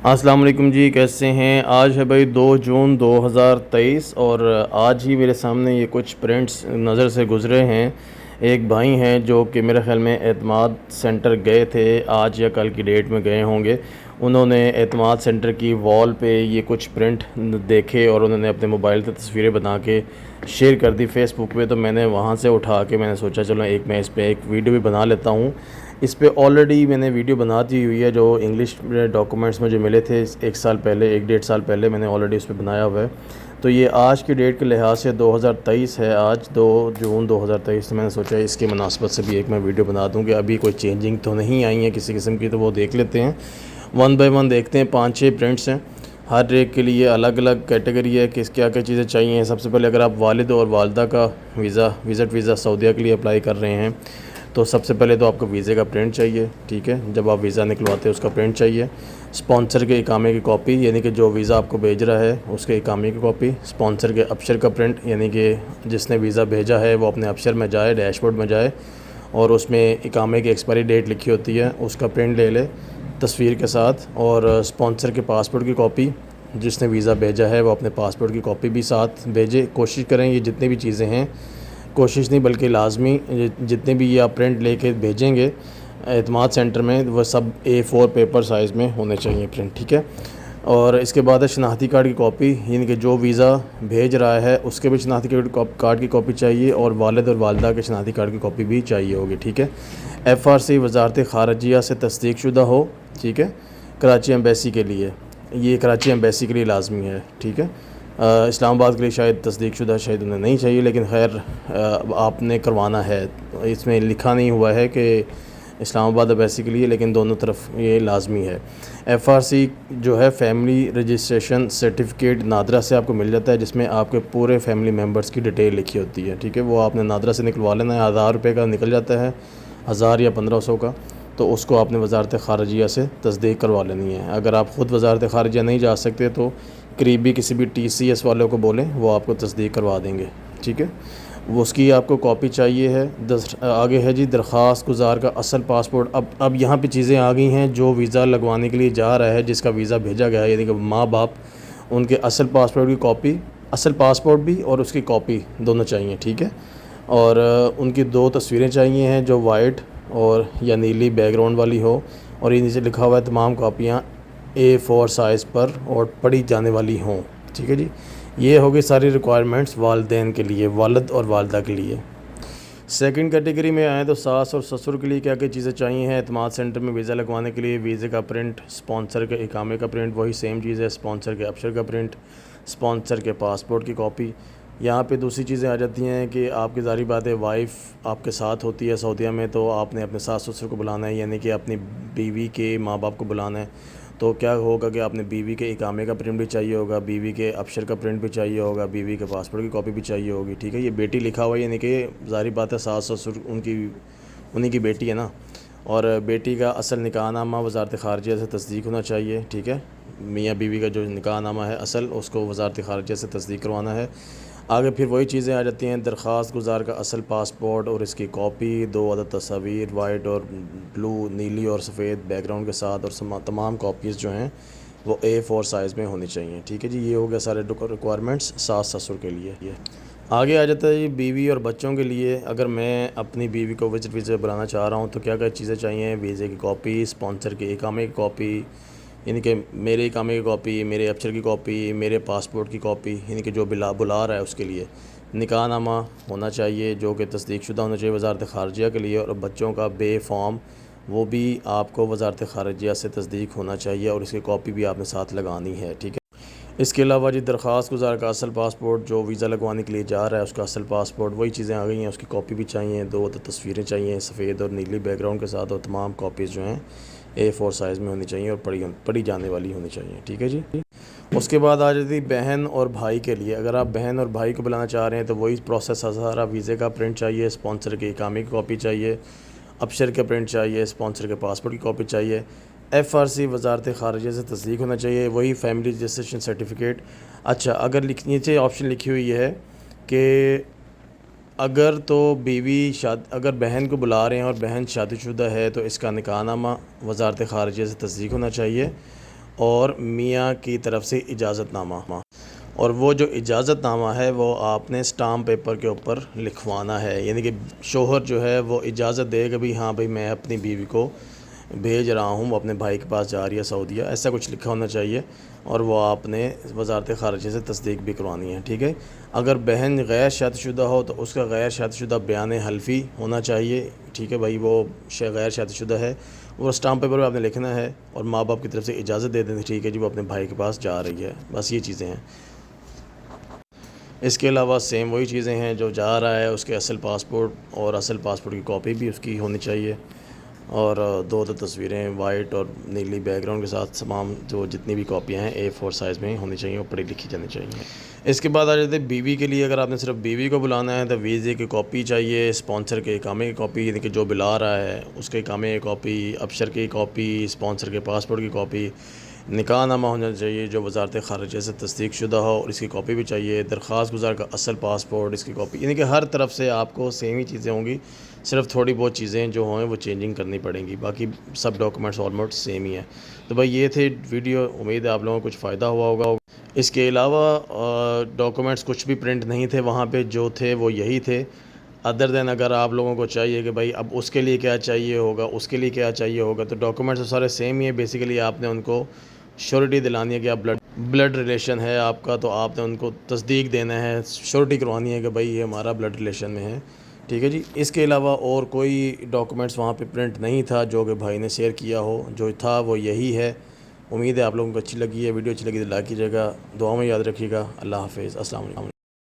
السلام علیکم جی، کیسے ہیں؟ آج ہے بھائی 2 جون 2023 اور آج ہی میرے سامنے یہ کچھ پرنٹس نظر سے گزرے ہیں۔ ایک بھائی ہیں جو کہ میرے خیال میں اعتماد سینٹر گئے تھے، آج یا کل کی ڈیٹ میں گئے ہوں گے۔ انہوں نے اعتماد سینٹر کی وال پہ یہ کچھ پرنٹ دیکھے اور انہوں نے اپنے موبائل سے تصویریں بنا کے شیئر کر دی فیس بک پہ، تو میں نے وہاں سے اٹھا کے میں نے سوچا چلو میں اس پہ ایک ویڈیو بھی بنا لیتا ہوں۔ اس پہ آلریڈی میں نے ویڈیو بنا دی ہوئی ہے، جو انگلش ڈاکومنٹس مجھے ملے تھے 1 سال پہلے میں نے آلریڈی اس پہ بنایا ہوا ہے۔ تو یہ آج کی ڈیٹ کے لحاظ سے 2023 ہے، آج 2 جون 2023، تو میں نے سوچا اس کی مناسبت سے بھی ایک میں ویڈیو بنا دوں کہ ابھی کوئی چینجنگ تو نہیں آئی ہیں کسی قسم کی، تو وہ دیکھ لیتے ہیں۔ 1 بائی 1 دیکھتے ہیں۔ 5-6 پرنٹس ہیں، ہر ایک کے لیے الگ الگ کیٹیگری ہے کہ کیا کیا چیزیں چاہیے۔ سب سے پہلے اگر آپ والد اور والدہ کا وزٹ ویزا سعودیہ کے لیے اپلائی کر رہے ہیں تو سب سے پہلے تو آپ کو ویزے کا پرنٹ چاہیے، ٹھیک ہے، جب آپ ویزا نکلواتے ہیں اس کا پرنٹ چاہیے۔ اسپانسر کے اقامے کی کاپی، یعنی کہ جو ویزا آپ کو بھیج رہا ہے اس کے اقامے کی کاپی۔ اسپانسر کے ابشر کا پرنٹ، یعنی کہ جس نے ویزا بھیجا ہے وہ اپنے ابشر میں جائے، ڈیش بورڈ میں جائے اور اس میں اقامے کی ایکسپائری ڈیٹ لکھی ہوتی ہے، اس کا پرنٹ لے لے تصویر کے ساتھ۔ اور اسپانسر کے پاسپورٹ کی کاپی، جس نے ویزا بھیجا ہے وہ اپنے پاسپورٹ کی کاپی بھی ساتھ بھیجے۔ کوشش کریں یہ جتنی بھی چیزیں ہیں، کوشش نہیں بلکہ لازمی، جتنے بھی یہ آپ پرنٹ لے کے بھیجیں گے اعتماد سینٹر میں، وہ سب A4 پیپر سائز میں ہونے چاہیے پرنٹ، ٹھیک ہے۔ اور اس کے بعد ہے شناختی کارڈ کی کاپی، یعنی کہ جو ویزا بھیج رہا ہے اس کے بھی شناختی کارڈ کی کاپی چاہیے اور والد اور والدہ کے شناختی کارڈ کی کاپی بھی چاہیے ہوگی، ٹھیک ہے۔ FRC وزارت خارجیہ سے تصدیق شدہ ہو، ٹھیک ہے، کراچی ایمبیسی کے لیے، یہ کراچی ایمبیسی کے لیے لازمی ہے، ٹھیک ہے۔ اسلام آباد کے لیے شاید تصدیق شدہ شاید انہیں نہیں چاہیے، لیکن خیر آپ نے کروانا ہے۔ اس میں لکھا نہیں ہوا ہے کہ اسلام آباد ایمبیسی کے لیے، لیکن دونوں طرف یہ لازمی ہے۔ FRC جو ہے فیملی رجسٹریشن سرٹیفکیٹ نادرا سے آپ کو مل جاتا ہے، جس میں آپ کے پورے فیملی ممبرس کی ڈیٹیل لکھی ہوتی ہے، ٹھیک ہے۔ وہ آپ نے نادرا سے نکلوا لینا ہے، 1000 روپے کا نکل جاتا ہے، 1000 یا 1500 کا، تو اس کو آپ نے وزارت خارجیہ سے تصدیق کروا لینی ہے۔ اگر آپ خود وزارت خارجیہ نہیں جا سکتے تو قریبی کسی بھی TCS والوں کو بولیں، وہ آپ کو تصدیق کروا دیں گے، ٹھیک ہے۔ وہ اس کی آپ کو کاپی چاہیے ہے۔ آگے ہے جی درخواست گزار کا اصل پاسپورٹ۔ اب یہاں پہ چیزیں آ گئی ہیں، جو ویزا لگوانے کے لیے جا رہا ہے، جس کا ویزا بھیجا گیا ہے، یعنی کہ ماں باپ، ان کے اصل پاسپورٹ کی کاپی، اصل پاسپورٹ بھی اور اس کی کاپی دونوں چاہیے، ٹھیک ہے۔ اور ان کی 2 تصویریں چاہیے ہیں جو وائٹ اور یا نیلی بیک گراؤنڈ والی ہو، اور یہ نیچے لکھا ہوا ہے تمام کاپیاں A4 سائز پر اور پڑھی جانے والی ہوں، ٹھیک ہے جی۔ یہ ہوگی ساری ریکوائرمنٹس والدین کے لیے، والد اور والدہ کے لیے۔ سیکنڈ کیٹیگری میں آئیں تو ساس اور سسر کے لیے کیا کیا چیزیں چاہیے ہیں اعتماد سینٹر میں ویزا لگوانے کے لیے۔ ویزے کا پرنٹ، اسپانسر کے اقامے کا پرنٹ، وہی سیم چیز ہے، اسپانسر کے ابشر کا پرنٹ، اسپانسر کے پاسپورٹ کی کاپی۔ یہاں پہ دوسری چیزیں آ جاتی ہیں کہ آپ کی ظاہری بات ہے وائف آپ کے ساتھ ہوتی ہے سعودیہ میں، تو آپ نے اپنے ساس سسر کو بلانا ہے، یعنی کہ اپنی بیوی کے ماں باپ کو بلانا ہے۔ تو کیا ہوگا کہ آپ نے بیوی کے اقامے کا پرنٹ بھی چاہیے ہوگا، بیوی کے ابشر کا پرنٹ بھی چاہیے ہوگا، بیوی کے پاسپورٹ کی کاپی بھی چاہیے ہوگی، ٹھیک ہے۔ یہ بیٹی لکھا ہوا ہے، یعنی کہ ظاہری بات ہے ساس سسر انہی کی بیٹی ہے نا۔ اور بیٹی کا اصل نکاح نامہ وزارت خارجہ سے تصدیق ہونا چاہیے، ٹھیک ہے۔ میاں بیوی کا جو نکاح نامہ ہے اصل، اس کو وزارت خارجہ سے تصدیق کروانا ہے۔ آگے پھر وہی چیزیں آ جاتی ہیں، درخواست گزار کا اصل پاسپورٹ اور اس کی کاپی، 2 عدد تصاویر وائٹ اور بلو، نیلی اور سفید بیک گراؤنڈ کے ساتھ، اور تمام کاپیز جو ہیں وہ A4 سائز میں ہونی چاہیے، ٹھیک ہے جی۔ یہ ہو گیا سارے ریکوائرمنٹس ساس سسر کے لیے۔ آگے آ جاتا ہے جی بیوی اور بچوں کے لیے۔ اگر میں اپنی بیوی کو وزٹ ویزا بلانا چاہ رہا ہوں تو کیا کیا چیزیں چاہیے؟ ویزے کی کاپی، اسپانسر کے اقامے کی کاپی، یعنی کہ میرے اقامے کی کاپی، میرے ابشر کی کاپی، میرے پاسپورٹ کی کاپی، یعنی کہ جو بلا رہا ہے اس کے لیے نکاح نامہ ہونا چاہیے جو کہ تصدیق شدہ ہونا چاہیے وزارت خارجہ کے لیے، اور بچوں کا بے فارم وہ بھی آپ کو وزارت خارجہ سے تصدیق ہونا چاہیے، اور اس کی کاپی بھی آپ نے ساتھ لگانی ہے، ٹھیک ہے۔ اس کے علاوہ جی درخواست گزار کا اصل پاسپورٹ، جو ویزا لگوانے کے لیے جا رہا ہے اس کا اصل پاسپورٹ، وہی چیزیں آ گئی ہیں، اس کی کاپی بھی چاہیے، 2 تصویریں چاہیے سفید اور نیلی بیک گراؤنڈ کے ساتھ، اور تمام کاپیز جو ہیں A4 سائز میں ہونی چاہیے اور پڑھی جانے والی ہونی چاہیے، ٹھیک ہے جی۔ اس کے بعد آ جاتی بہن اور بھائی کے لیے۔ اگر آپ بہن اور بھائی کو بلانا چاہ رہے ہیں تو وہی پروسیس ہے سارا۔ ویزے کا پرنٹ چاہیے، اسپانسر کے اقامے کی کاپی چاہیے، ابشر کا پرنٹ چاہیے، اسپانسر کے پاسپورٹ کی کاپی چاہیے، FRC وزارت خارجہ سے تصدیق ہونا چاہیے، وہی فیملی رجسٹریشن سرٹیفکیٹ۔ اچھا، اگر نیچے آپشن لکھی ہوئی ہے کہ اگر تو اگر بہن کو بلا رہے ہیں اور بہن شادی شدہ ہے تو اس کا نکاح نامہ وزارت خارجہ سے تصدیق ہونا چاہیے، اور میاں کی طرف سے اجازت نامہ، اور وہ جو اجازت نامہ ہے وہ آپ نے اسٹامپ پیپر کے اوپر لکھوانا ہے، یعنی کہ شوہر جو ہے وہ اجازت دے گا بھی ہاں بھائی میں اپنی بیوی کو بھیج رہا ہوں، وہ اپنے بھائی کے پاس جا رہی ہے سعودیہ، ایسا کچھ لکھا ہونا چاہیے، اور وہ آپ نے وزارت خارجہ سے تصدیق بھی کروانی ہے، ٹھیک ہے۔ اگر بہن غیر شادی شدہ ہو تو اس کا غیر شادی شدہ بیان حلفی ہونا چاہیے، ٹھیک ہے بھائی، وہ غیر شادی شدہ ہے، وہ اسٹامپ پیپر پہ آپ نے لکھنا ہے، اور ماں باپ کی طرف سے اجازت دے دیں، ٹھیک ہے جی وہ اپنے بھائی کے پاس جا رہی ہے، بس یہ چیزیں ہیں۔ اس کے علاوہ سیم وہی چیزیں ہیں، جو جا رہا ہے اس کے اصل پاسپورٹ اور اصل پاسپورٹ کی کاپی بھی اس کی ہونی چاہیے، اور دو تصویریں وائٹ اور نیلی بیک گراؤنڈ کے ساتھ، تمام جو جتنی بھی کاپیاں ہیں A4 سائز میں ہونی چاہیے، وہ پڑھی لکھی جانی چاہیے۔ اس کے بعد آ جاتے ہیں بیوی کے لیے، اگر آپ نے صرف بیوی کو بلانا ہے تو ویزے کی کاپی چاہیے، اسپانسر کے اقامے کی کاپی، یعنی کہ جو بلا رہا ہے اس کے اقامے کی کاپی، ابشر کی کاپی، اسپانسر کے پاسپورٹ کی کاپی، نکاح نامہ ہونا چاہیے جو وزارت خارجہ سے تصدیق شدہ ہو، اور اس کی کاپی بھی چاہیے، درخواست گزار کا اصل پاسپورٹ، اس کی کاپی، یعنی کہ ہر طرف سے آپ کو سیم ہی چیزیں ہوں گی، صرف تھوڑی بہت چیزیں جو ہیں وہ چینجنگ کرنی پڑیں گی، باقی سب ڈاکومنٹس آلموسٹ سیم ہی ہیں۔ تو بھائی یہ تھے ویڈیو، امید ہے آپ لوگوں کو کچھ فائدہ ہوا ہوگا۔ اس کے علاوہ ڈاکومنٹس کچھ بھی پرنٹ نہیں تھے وہاں پہ، جو تھے وہ یہی تھے، ادر دین اگر آپ لوگوں کو چاہیے کہ بھائی اب اس کے لیے کیا چاہیے ہوگا، اس کے لیے کیا چاہیے ہوگا، تو ڈاکومنٹس سارے سیم ہی ہیں، بیسیکلی آپ نے ان کو شیورٹی دلانی ہے کہ آپ بلڈ ریلیشن ہے آپ کا، تو آپ نے ان کو تصدیق دینا ہے، شیورٹی کروانی ہے کہ بھائی یہ ہمارا بلڈ ریلیشن میں ہے، ٹھیک ہے جی۔ اس کے علاوہ اور کوئی ڈاکومنٹس وہاں پہ پرنٹ نہیں تھا جو کہ بھائی نے شیئر کیا ہو، جو تھا وہ یہی ہے۔ امید ہے آپ لوگوں کو اچھی لگی ہے ویڈیو، اچھی لگی تو لائک کیجیے گا، دعاؤں میں یاد رکھیے گا۔ اللہ حافظ، السلام علیکم۔